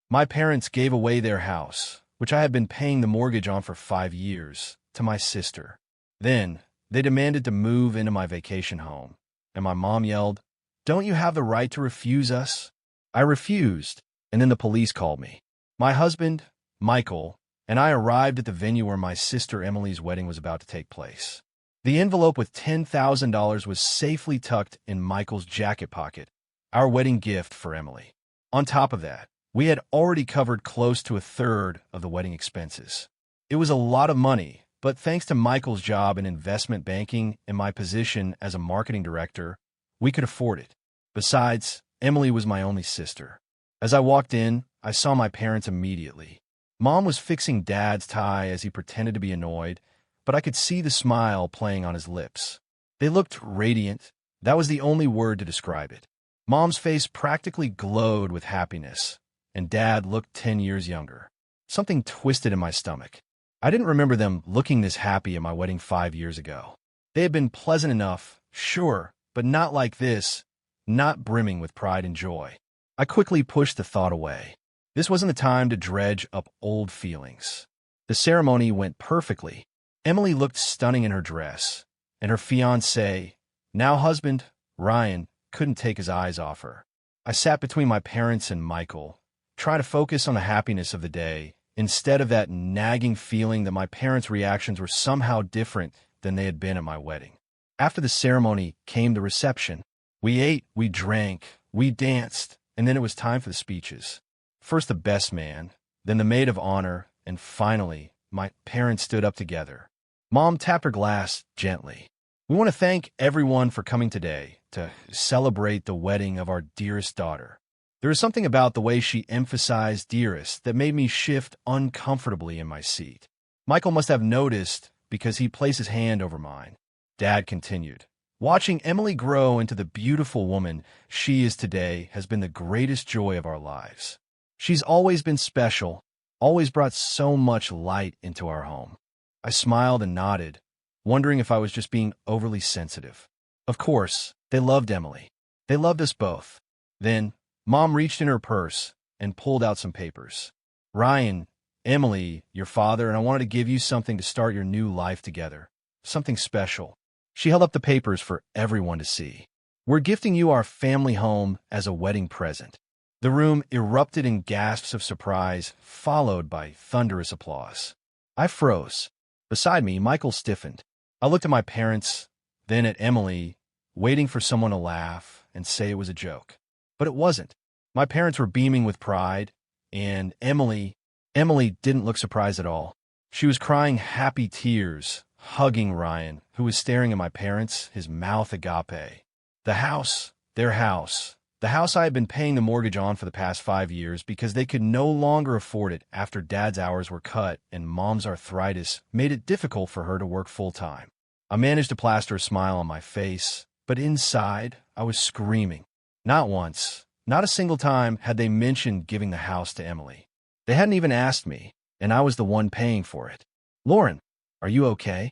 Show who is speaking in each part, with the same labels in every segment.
Speaker 1: My parents gave away their house, which I had been paying the mortgage on for 5 years, to my sister. Then, they demanded to move into my vacation home, and my mom yelled, "Don't you have the right to refuse us?" I refused, and then the police called me. My husband, Michael, and I arrived at the venue where my sister Emily's wedding was about to take place. The envelope with $10,000 was safely tucked in Michael's jacket pocket, our wedding gift for Emily. On top of that, we had already covered close to a third of the wedding expenses. It was a lot of money, but thanks to Michael's job in investment banking and my position as a marketing director, we could afford it. Besides, Emily was my only sister. As I walked in, I saw my parents immediately. Mom was fixing Dad's tie as he pretended to be annoyed, but I could see the smile playing on his lips. They looked radiant. That was the only word to describe it. Mom's face practically glowed with happiness, and Dad looked 10 years younger. Something twisted in my stomach. I didn't remember them looking this happy at my wedding 5 years ago. They had been pleasant enough, sure, but not like this, not brimming with pride and joy. I quickly pushed the thought away. This wasn't the time to dredge up old feelings. The ceremony went perfectly. Emily looked stunning in her dress, and her fiancé, now husband, Ryan, couldn't take his eyes off her. I sat between my parents and Michael, trying to focus on the happiness of the day, instead of that nagging feeling that my parents' reactions were somehow different than they had been at my wedding. After the ceremony came the reception. We ate, we drank, we danced, and then it was time for the speeches. First the best man, then the maid of honor, and finally, my parents stood up together. Mom tapped her glass gently. "We want to thank everyone for coming today to celebrate the wedding of our dearest daughter." There was something about the way she emphasized dearest that made me shift uncomfortably in my seat. Michael must have noticed because he placed his hand over mine. Dad continued, "Watching Emily grow into the beautiful woman she is today has been the greatest joy of our lives. She's always been special, always brought so much light into our home." I smiled and nodded, wondering if I was just being overly sensitive. Of course, they loved Emily. They loved us both. Then, Mom reached in her purse and pulled out some papers. "Ryan, Emily, your father, and I wanted to give you something to start your new life together. Something special." She held up the papers for everyone to see. "We're gifting you our family home as a wedding present." The room erupted in gasps of surprise, followed by thunderous applause. I froze. Beside me, Michael stiffened. I looked at my parents, then at Emily, waiting for someone to laugh and say it was a joke. But it wasn't. My parents were beaming with pride, and Emily didn't look surprised at all. She was crying happy tears, hugging Ryan, who was staring at my parents, his mouth agape. The house, their house, the house I had been paying the mortgage on for the past 5 years because they could no longer afford it after Dad's hours were cut and Mom's arthritis made it difficult for her to work full-time. I managed to plaster a smile on my face, but inside, I was screaming. Not once, not a single time had they mentioned giving the house to Emily. They hadn't even asked me, and I was the one paying for it. "Lauren, are you okay?"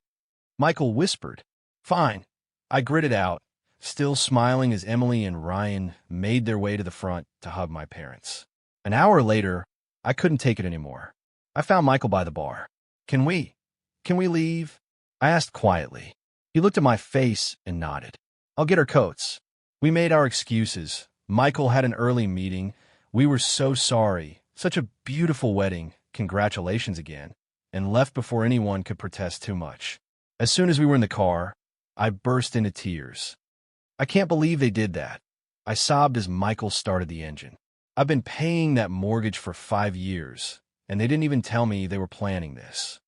Speaker 1: Michael whispered. "Fine." I gritted out, still smiling as Emily and Ryan made their way to the front to hug my parents. An hour later, I couldn't take it anymore. I found Michael by the bar. Can we leave?" I asked quietly. He looked at my face and nodded. "I'll get our coats." We made our excuses. Michael had an early meeting. We were so sorry. Such a beautiful wedding. Congratulations again. And left before anyone could protest too much. As soon as we were in the car, I burst into tears. "I can't believe they did that." I sobbed as Michael started the engine. "I've been paying that mortgage for 5 years, and they didn't even tell me they were planning this."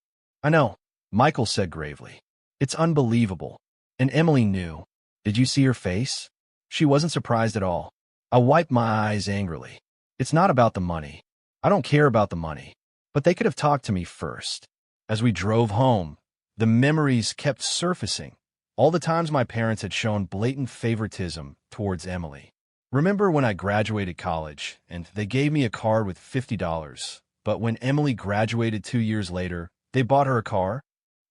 Speaker 1: "I know," Michael said gravely. "It's unbelievable." And Emily knew. Did you see her face? She wasn't surprised at all. I wiped my eyes angrily. "It's not about the money. I don't care about the money. But they could have talked to me first." As we drove home, the memories kept surfacing. All the times my parents had shown blatant favoritism towards Emily. Remember when I graduated college, and they gave me a card with $50, but when Emily graduated 2 years later, they bought her a car?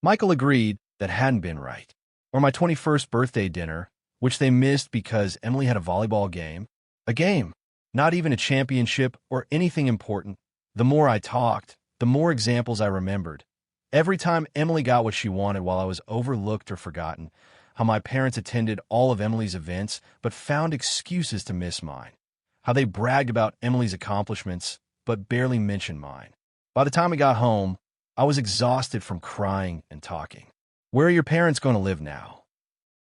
Speaker 1: Michael agreed that hadn't been right. Or my 21st birthday dinner, which they missed because Emily had a volleyball game. A game, Not even a championship or anything important. The more I talked, the more examples I remembered. Every time Emily got what she wanted while I was overlooked or forgotten, how my parents attended all of Emily's events but found excuses to miss mine. How they bragged about Emily's accomplishments but barely mentioned mine. By the time we got home, I was exhausted from crying and talking. "Where are your parents going to live now?"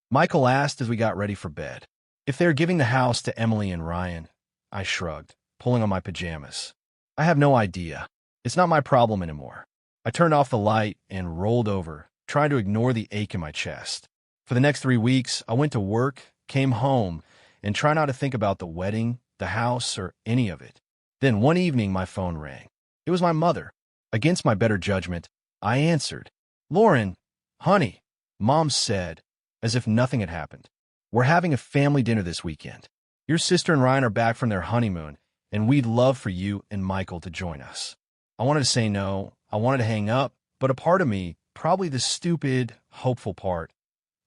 Speaker 1: Michael asked as we got ready for bed. "If they're giving the house to Emily and Ryan," I shrugged, pulling on my pajamas. "I have no idea. It's not my problem anymore." I turned off the light and rolled over, trying to ignore the ache in my chest. For the next 3 weeks, I went to work, came home, and tried not to think about the wedding, the house, or any of it. Then one evening, my phone rang. It was my mother. Against my better judgment, I answered. "Lauren, honey," Mom said, as if nothing had happened. "We're having a family dinner this weekend. Your sister and Ryan are back from their honeymoon, and we'd love for you and Michael to join us." I wanted to say no. I wanted to hang up, but a part of me, probably the stupid, hopeful part,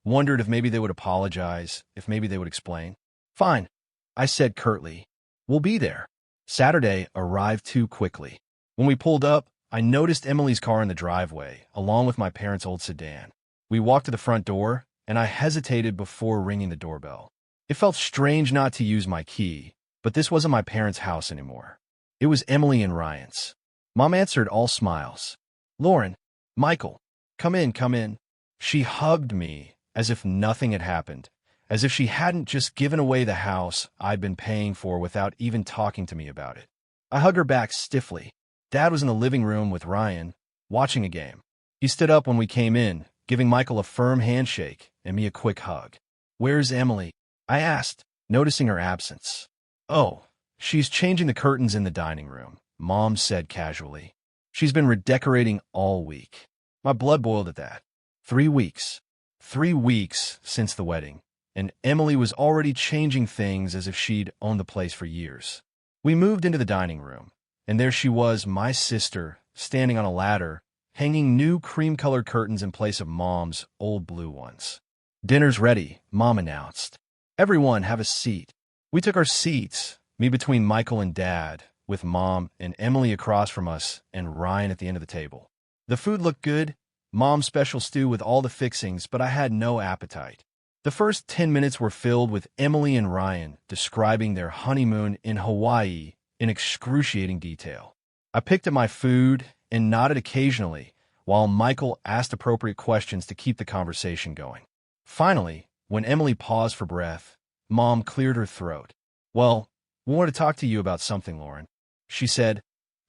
Speaker 1: wondered if maybe they would apologize, if maybe they would explain. "Fine," I said curtly. "We'll be there." Saturday arrived too quickly. When we pulled up, I noticed Emily's car in the driveway, along with my parents' old sedan. We walked to the front door, and I hesitated before ringing the doorbell. It felt strange not to use my key, but this wasn't my parents' house anymore. It was Emily and Ryan's. Mom answered, all smiles. "Lauren, Michael, come in, come in." She hugged me as if nothing had happened, as if she hadn't just given away the house I'd been paying for without even talking to me about it. I hugged her back stiffly. Dad was in the living room with Ryan, watching a game. He stood up when we came in, giving Michael a firm handshake and me a quick hug. "Where's Emily?" I asked, noticing her absence. "Oh, she's changing the curtains in the dining room," Mom said casually. "She's been redecorating all week." My blood boiled at that. 3 weeks. 3 weeks since the wedding, and Emily was already changing things as if she'd owned the place for years. We moved into the dining room, and there she was, my sister, standing on a ladder, hanging new cream-colored curtains in place of Mom's old blue ones. "Dinner's ready," Mom announced. "Everyone have a seat." We took our seats, me between Michael and Dad, with Mom and Emily across from us and Ryan at the end of the table. The food looked good, Mom's special stew with all the fixings, but I had no appetite. The first 10 minutes were filled with Emily and Ryan describing their honeymoon in Hawaii in excruciating detail. I picked at my food and nodded occasionally, while Michael asked appropriate questions to keep the conversation going. Finally, when Emily paused for breath, Mom cleared her throat. "Well, we want to talk to you about something, Lauren," she said.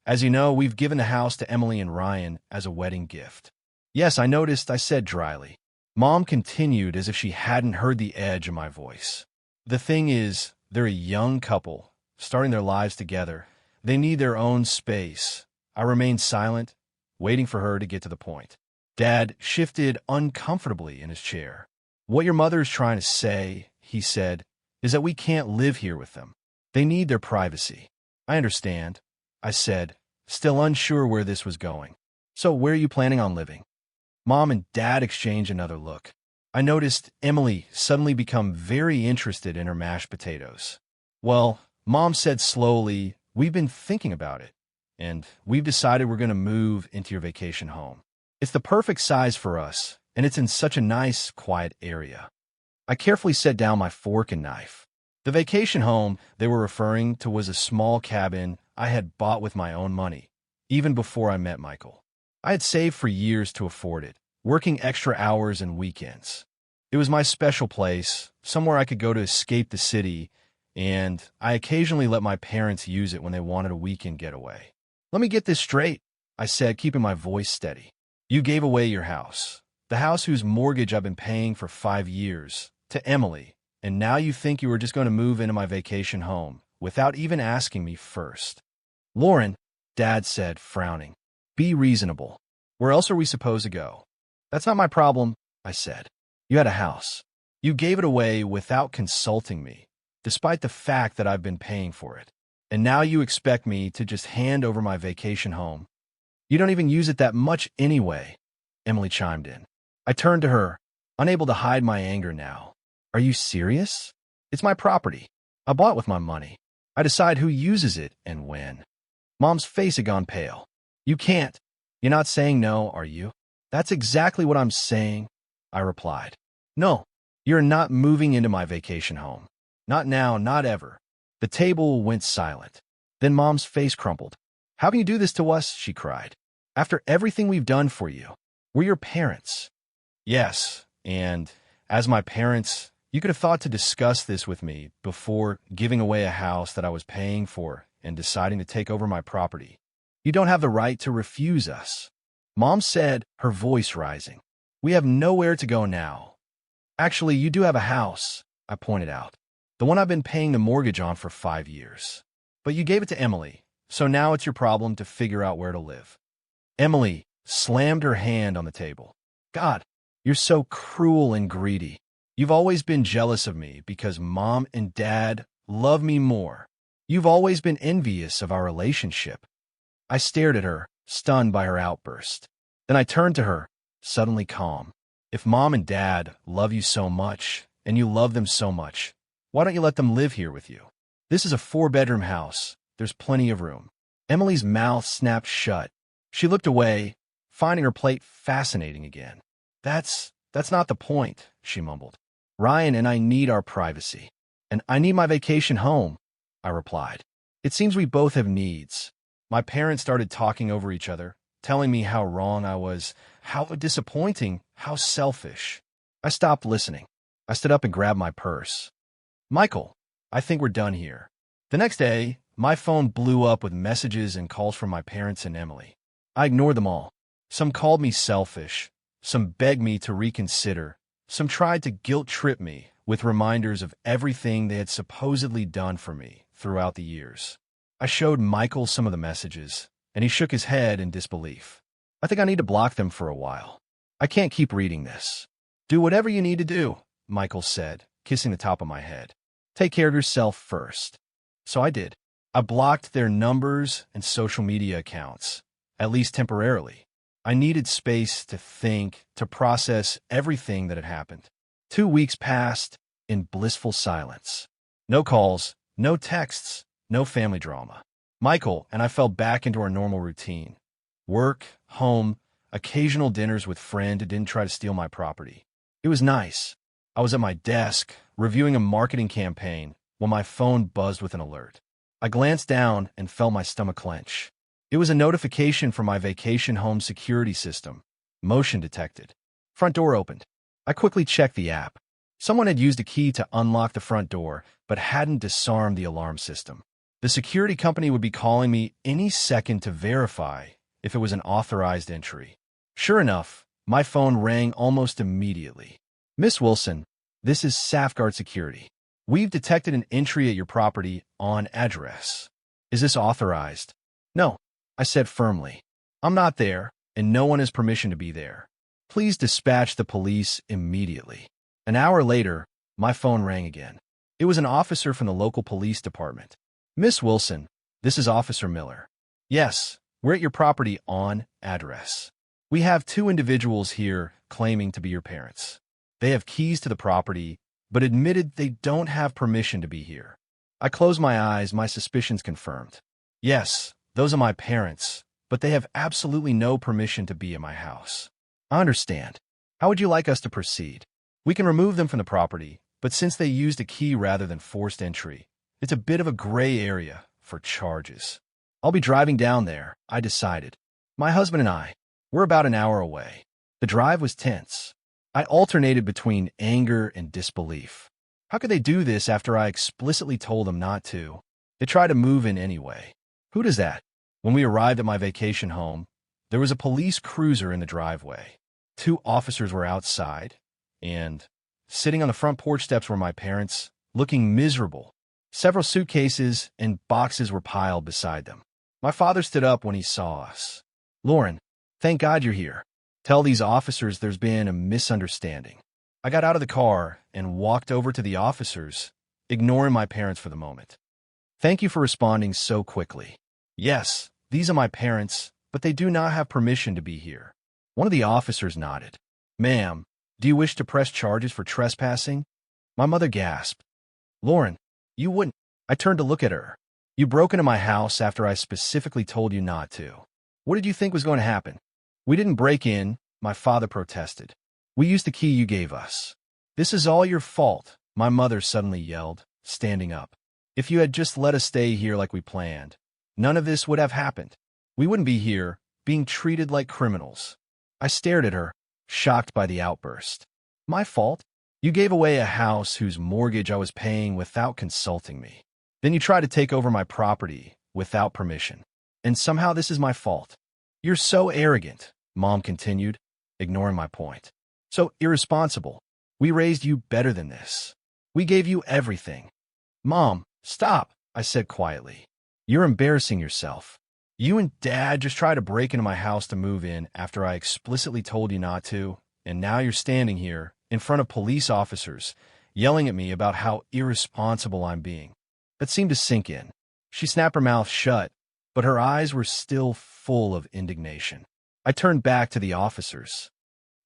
Speaker 1: "As you know, we've given the house to Emily and Ryan as a wedding gift." "Yes, I noticed," I said dryly. Mom continued as if she hadn't heard the edge of my voice. "The thing is, they're a young couple, starting their lives together. They need their own space." I remained silent, waiting for her to get to the point. Dad shifted uncomfortably in his chair. "What your mother is trying to say," he said, "is that we can't live here with them. They need their privacy." "I understand," I said, still unsure where this was going. "So where are you planning on living?" Mom and Dad exchanged another look. I noticed Emily suddenly become very interested in her mashed potatoes. "Well," Mom said slowly, "we've been thinking about it, and we've decided we're going to move into your vacation home. It's the perfect size for us, and it's in such a nice, quiet area." I carefully set down my fork and knife. The vacation home they were referring to was a small cabin I had bought with my own money, even before I met Michael. I had saved for years to afford it, working extra hours and weekends. It was my special place, somewhere I could go to escape the city, and I occasionally let my parents use it when they wanted a weekend getaway. "Let me get this straight," I said, keeping my voice steady. "You gave away your house, the house whose mortgage I've been paying for 5 years, to Emily, and now you think you were just going to move into my vacation home without even asking me first." "Lauren," Dad said, frowning, "be reasonable. Where else are we supposed to go?" "That's not my problem," I said. "You had a house. You gave it away without consulting me, despite the fact that I've been paying for it. And now you expect me to just hand over my vacation home. You don't even use it that much anyway," Emily chimed in. I turned to her, unable to hide my anger now. "Are you serious? It's my property. I bought it with my money. I decide who uses it and when. Mom's face had gone pale. You can't. You're not saying no, are you? That's exactly what I'm saying, I replied. No, you're not moving into my vacation home. Not now, not ever. The table went silent. Then Mom's face crumpled. How can you do this to us? She cried. After everything we've done for you. We're your parents. Yes, and as my parents, you could have thought to discuss this with me before giving away a house that I was paying for and deciding to take over my property. You don't have the right to refuse us. Mom said, her voice rising. We have nowhere to go now. Actually, you do have a house, I pointed out. The one I've been paying the mortgage on for 5 years. But you gave it to Emily, so now it's your problem to figure out where to live. Emily slammed her hand on the table. God, you're so cruel and greedy. You've always been jealous of me because Mom and Dad love me more. You've always been envious of our relationship. I stared at her, stunned by her outburst. Then I turned to her, suddenly calm. If Mom and Dad love you so much, and you love them so much, why don't you let them live here with you? This is a 4-bedroom house. There's plenty of room. Emily's mouth snapped shut. She looked away, finding her plate fascinating again. That's not the point, she mumbled. Ryan and I need our privacy. And I need my vacation home, I replied. It seems we both have needs. My parents started talking over each other, telling me how wrong I was, how disappointing, how selfish. I stopped listening. I stood up and grabbed my purse. Michael, I think we're done here. The next day, my phone blew up with messages and calls from my parents and Emily. I ignored them all. Some called me selfish. Some begged me to reconsider. Some tried to guilt-trip me with reminders of everything they had supposedly done for me throughout the years. I showed Michael some of the messages, and he shook his head in disbelief. I think I need to block them for a while. I can't keep reading this. Do whatever you need to do, Michael said, kissing the top of my head. Take care of yourself first. So I did. I blocked their numbers and social media accounts, at least temporarily. I needed space to think, to process everything that had happened. 2 weeks passed in blissful silence. No calls, no texts, no family drama. Michael and I fell back into our normal routine. Work, home, occasional dinners with friends who didn't try to steal my property. It was nice. I was at my desk, reviewing a marketing campaign, when my phone buzzed with an alert. I glanced down and felt my stomach clench. It was a notification from my vacation home security system. Motion detected. Front door opened. I quickly checked the app. Someone had used a key to unlock the front door, but hadn't disarmed the alarm system. The security company would be calling me any second to verify if it was an authorized entry. Sure enough, my phone rang almost immediately. Miss Wilson, this is Safeguard Security. We've detected an entry at your property on address. Is this authorized? No, I said firmly. I'm not there, and no one has permission to be there. Please dispatch the police immediately. An hour later, my phone rang again. It was an officer from the local police department. Miss Wilson, this is Officer Miller. Yes, we're at your property on address. We have 2 individuals here claiming to be your parents. They have keys to the property, but admitted they don't have permission to be here. I closed my eyes, my suspicions confirmed. Yes, those are my parents, but they have absolutely no permission to be at my house. I understand. How would you like us to proceed? We can remove them from the property, but since they used a key rather than forced entry, it's a bit of a gray area for charges. I'll be driving down there, I decided. My husband and I, we're about an hour away. The drive was tense. I alternated between anger and disbelief. How could they do this after I explicitly told them not to? They tried to move in anyway. Who does that? When we arrived at my vacation home, there was a police cruiser in the driveway. 2 officers were outside, and sitting on the front porch steps were my parents, looking miserable. Several suitcases and boxes were piled beside them. My father stood up when he saw us. Lauren, thank God you're here. Tell these officers there's been a misunderstanding. I got out of the car and walked over to the officers, ignoring my parents for the moment. Thank you for responding so quickly. Yes, these are my parents, but they do not have permission to be here. One of the officers nodded. Ma'am, do you wish to press charges for trespassing? My mother gasped. Lauren, you wouldn't. I turned to look at her. You broke into my house after I specifically told you not to. What did you think was going to happen? We didn't break in, my father protested. We used the key you gave us. This is all your fault, my mother suddenly yelled, standing up. If you had just let us stay here like we planned, none of this would have happened. We wouldn't be here, being treated like criminals. I stared at her, shocked by the outburst. My fault? You gave away a house whose mortgage I was paying without consulting me. Then you tried to take over my property without permission. And somehow this is my fault. You're so arrogant, Mom continued, ignoring my point. So irresponsible. We raised you better than this. We gave you everything. Mom, stop, I said quietly. You're embarrassing yourself. You and Dad just tried to break into my house to move in after I explicitly told you not to, and now you're standing here in front of police officers, yelling at me about how irresponsible I'm being. That seemed to sink in. She snapped her mouth shut, but her eyes were still full of indignation. I turned back to the officers.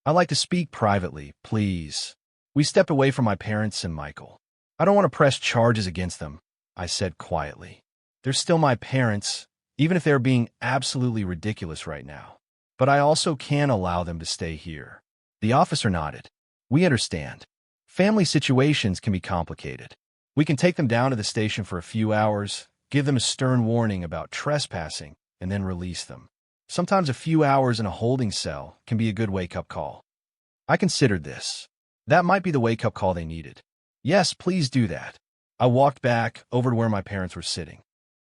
Speaker 1: I'd like to speak privately, please. We stepped away from my parents and Michael. I don't want to press charges against them, I said quietly. They're still my parents, even if they're being absolutely ridiculous right now. But I also can't allow them to stay here. The officer nodded. We understand. Family situations can be complicated. We can take them down to the station for a few hours, give them a stern warning about trespassing, and then release them. Sometimes a few hours in a holding cell can be a good wake-up call. I considered this. That might be the wake-up call they needed. Yes, please do that. I walked back over to where my parents were sitting.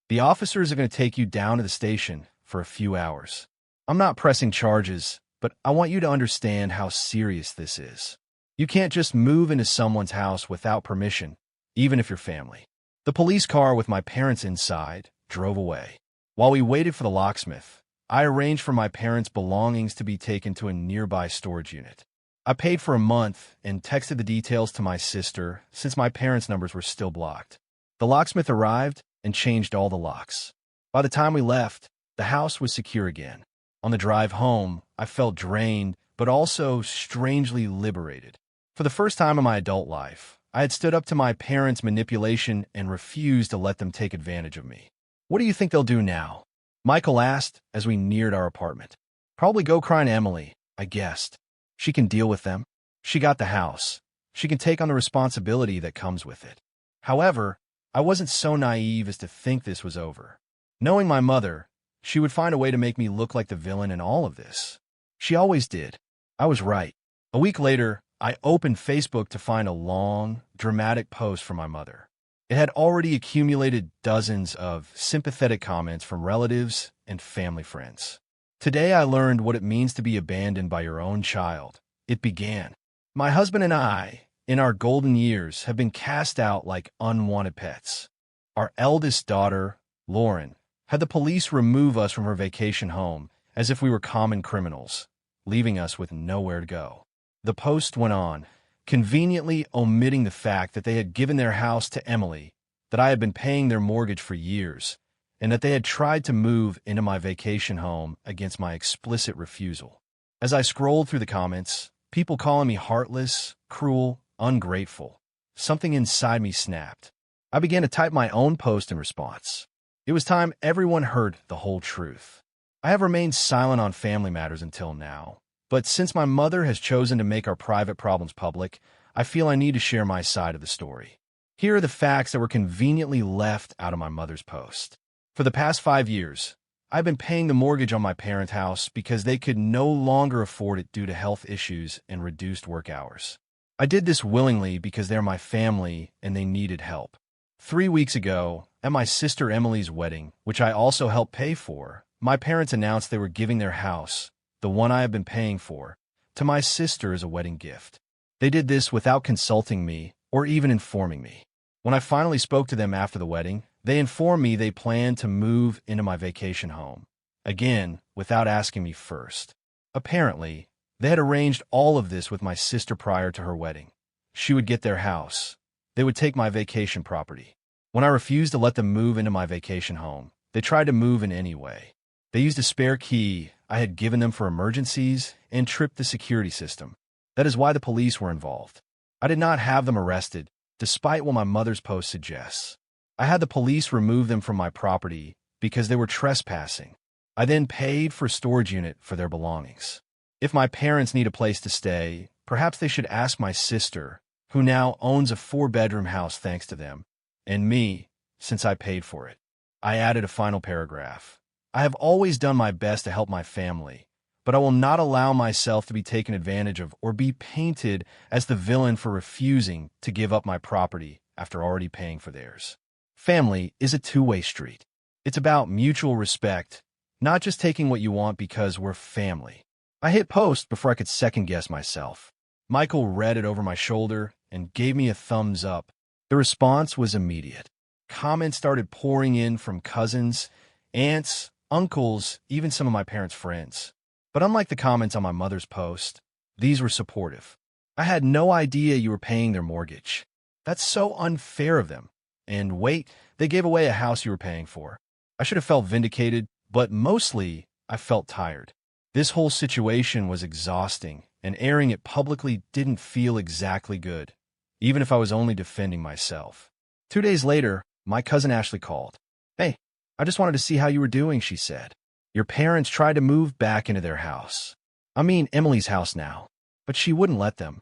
Speaker 1: The officers are going to take you down to the station for a few hours. I'm not pressing charges, but I want you to understand how serious this is. You can't just move into someone's house without permission, even if you're family. The police car with my parents inside drove away. While we waited for the locksmith, I arranged for my parents' belongings to be taken to a nearby storage unit. I paid for a month and texted the details to my sister since my parents' numbers were still blocked. The locksmith arrived and changed all the locks. By the time we left, the house was secure again. On the drive home, I felt drained, but also strangely liberated. For the first time in my adult life, I had stood up to my parents' manipulation and refused to let them take advantage of me. What do you think they'll do now? Michael asked as we neared our apartment. Probably go cry to Emily, I guessed. She can deal with them. She got the house. She can take on the responsibility that comes with it. However, I wasn't so naive as to think this was over. Knowing my mother, she would find a way to make me look like the villain in all of this. She always did. I was right. A week later, I opened Facebook to find a long, dramatic post from my mother. It had already accumulated dozens of sympathetic comments from relatives and family friends. Today I learned what it means to be abandoned by your own child. It began. My husband and I, in our golden years, have been cast out like unwanted pets. Our eldest daughter, Lauren, had the police remove us from her vacation home as if we were common criminals, leaving us with nowhere to go. The post went on, conveniently omitting the fact that they had given their house to Emily, that I had been paying their mortgage for years, and that they had tried to move into my vacation home against my explicit refusal. As I scrolled through the comments, people calling me heartless, cruel, ungrateful. Something inside me snapped. I began to type my own post in response. It was time everyone heard the whole truth. I have remained silent on family matters until now, but since my mother has chosen to make our private problems public, I feel I need to share my side of the story. Here are the facts that were conveniently left out of my mother's post. For the past 5 years, I've been paying the mortgage on my parents' house because they could no longer afford it due to health issues and reduced work hours. I did this willingly because they're my family and they needed help. 3 weeks ago, at my sister Emily's wedding, which I also helped pay for, my parents announced they were giving their house, the one I have been paying for, to my sister as a wedding gift. They did this without consulting me or even informing me. When I finally spoke to them after the wedding, they informed me they planned to move into my vacation home, again, without asking me first. Apparently, they had arranged all of this with my sister prior to her wedding. She would get their house. They would take my vacation property. When I refused to let them move into my vacation home, they tried to move in any way. They used a spare key I had given them for emergencies and tripped the security system. That is why the police were involved. I did not have them arrested, despite what my mother's post suggests. I had the police remove them from my property because they were trespassing. I then paid for a storage unit for their belongings. If my parents need a place to stay, perhaps they should ask my sister, who now owns a 4-bedroom house thanks to them, and me, since I paid for it. I added a final paragraph. I have always done my best to help my family, but I will not allow myself to be taken advantage of or be painted as the villain for refusing to give up my property after already paying for theirs. Family is a two-way street. It's about mutual respect, not just taking what you want because we're family. I hit post before I could second-guess myself. Michael read it over my shoulder and gave me a thumbs up. The response was immediate. Comments started pouring in from cousins, aunts, uncles, even some of my parents' friends. But unlike the comments on my mother's post, these were supportive. I had no idea you were paying their mortgage. That's so unfair of them. And wait, they gave away a house you were paying for. I should have felt vindicated, but mostly I felt tired. This whole situation was exhausting, and airing it publicly didn't feel exactly good, even if I was only defending myself. 2 days later, my cousin Ashley called. "Hey, I just wanted to see how you were doing," she said. "Your parents tried to move back into their house. I mean Emily's house now, but she wouldn't let them."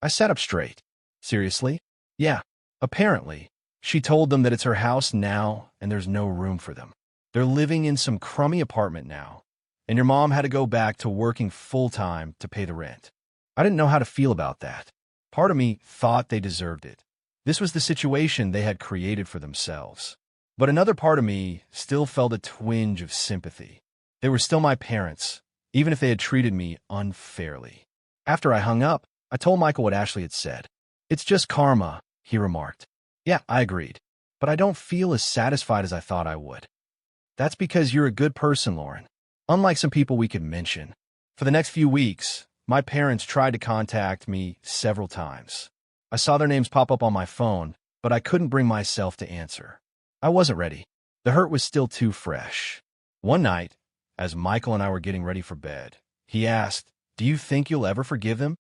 Speaker 1: I sat up straight. "Seriously?" "Yeah, apparently. She told them that it's her house now and there's no room for them. They're living in some crummy apartment now, and your mom had to go back to working full-time to pay the rent." I didn't know how to feel about that. Part of me thought they deserved it. This was the situation they had created for themselves. But another part of me still felt a twinge of sympathy. They were still my parents, even if they had treated me unfairly. After I hung up, I told Michael what Ashley had said. "It's just karma," he remarked. "Yeah, I agreed. But I don't feel as satisfied as I thought I would." "That's because you're a good person, Lauren. Unlike some people we could mention." For the next few weeks, my parents tried to contact me several times. I saw their names pop up on my phone, but I couldn't bring myself to answer. I wasn't ready. The hurt was still too fresh. One night, as Michael and I were getting ready for bed, he asked, "Do you think you'll ever forgive them?"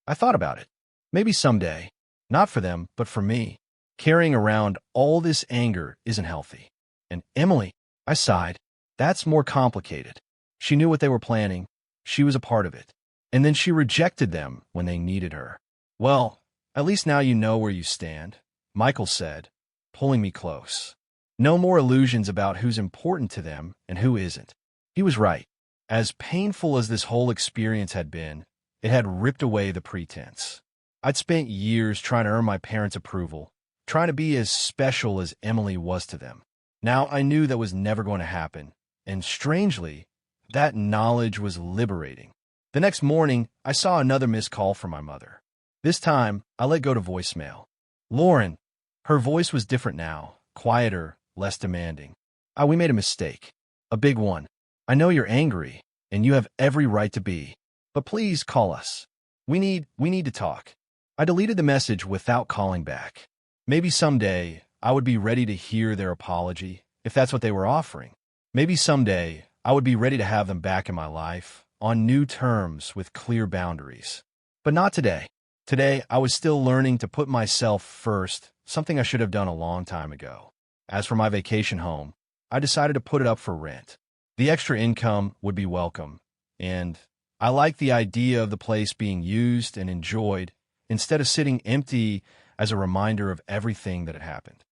Speaker 1: I thought about it. Maybe someday. Not for them, but for me. Carrying around all this anger isn't healthy. And Emily, I sighed. That's more complicated. She knew what they were planning. She was a part of it. And then she rejected them when they needed her. "Well, at least now you know where you stand," Michael said, pulling me close. No more illusions about who's important to them and who isn't. He was right. As painful as this whole experience had been, it had ripped away the pretense. I'd spent years trying to earn my parents' approval, trying to be as special as Emily was to them. Now I knew that was never going to happen, and strangely, that knowledge was liberating. The next morning, I saw another missed call from my mother. This time, I let go to voicemail. "Lauren." Her voice was different now, quieter, less demanding. "We made a mistake. A big one. I know you're angry, and you have every right to be. But please call us. We need to talk." I deleted the message without calling back. Maybe someday I would be ready to hear their apology, if that's what they were offering. Maybe someday I would be ready to have them back in my life, on new terms with clear boundaries. But not today. Today, I was still learning to put myself first, something I should have done a long time ago. As for my vacation home, I decided to put it up for rent. The extra income would be welcome, and I liked the idea of the place being used and enjoyed instead of sitting empty as a reminder of everything that had happened.